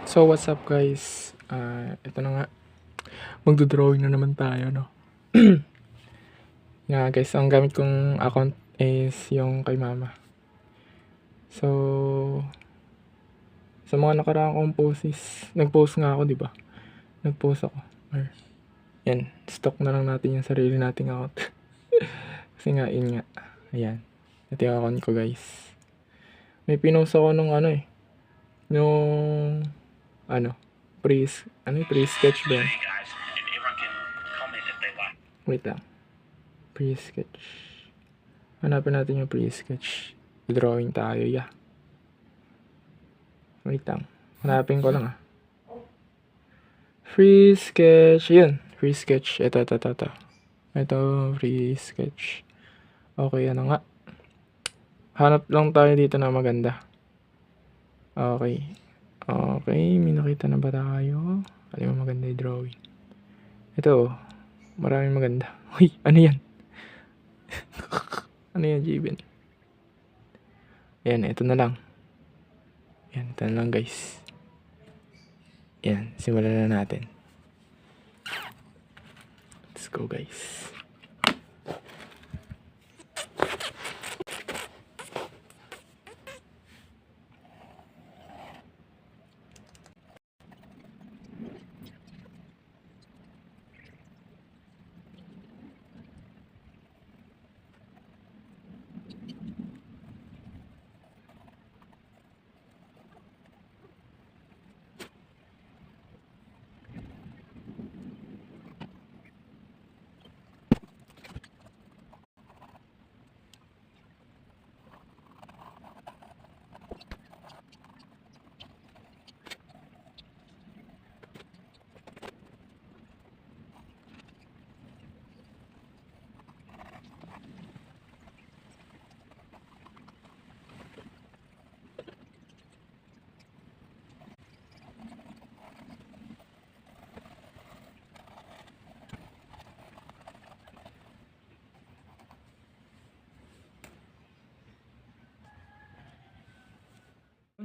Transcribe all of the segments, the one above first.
So what's up guys? Ito na nga, magdo-drawing na naman tayo, no? Nga guys, ang gamit kong account is yung kay mama. So, sa mga nakaraang kong posts, nag-post nga ako, di ba? Nag-post ako. Yan, stock na lang natin yung sarili nating account. Kasi nga, yun nga. Ayan, ito yung account ko guys. May pinost ako nung nung, pre-sketch ba yan? Wait lang. Pre-sketch. Hanapin natin yung pre-sketch. Drawing tayo, yeah. Wait lang. Hanapin ko lang Free sketch. Yun. Free sketch. Ito. Ito, free sketch. Okay, ano nga. Hanap lang tayo dito na maganda. Okay. May nakita na ba tayo? Ano yung maganda yung drawing? Ito. Maraming maganda. Uy, ano yan? Ano yan, Jibin? Ayan, ito na lang. Ayan, ito na lang guys. Ayan, simulan na natin. Let's go guys.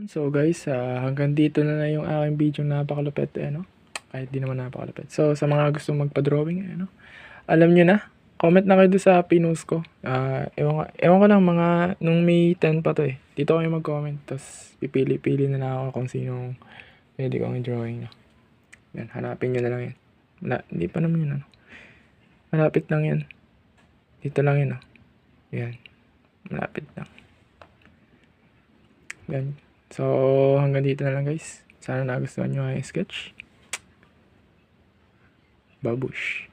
So guys, hanggang dito na yung aking video napakalupit, kahit di naman napakalupit. So sa mga gusto magpa-drawing, alam nyo na, comment na kayo doon sa pinost ko. Ewan ko lang, nung May 10 pa to dito kayo mag-comment, tapos pipili-pili na lang ako kung sinong pwede kong i-drawing. Yan, hanapin nyo na lang yan. Hindi pa naman yun, malapit lang yan. Dito lang yun, yan, malapit lang. Yan. So, hanggang dito na lang guys. Sana nagustuhan nyo ang sketch. Babush.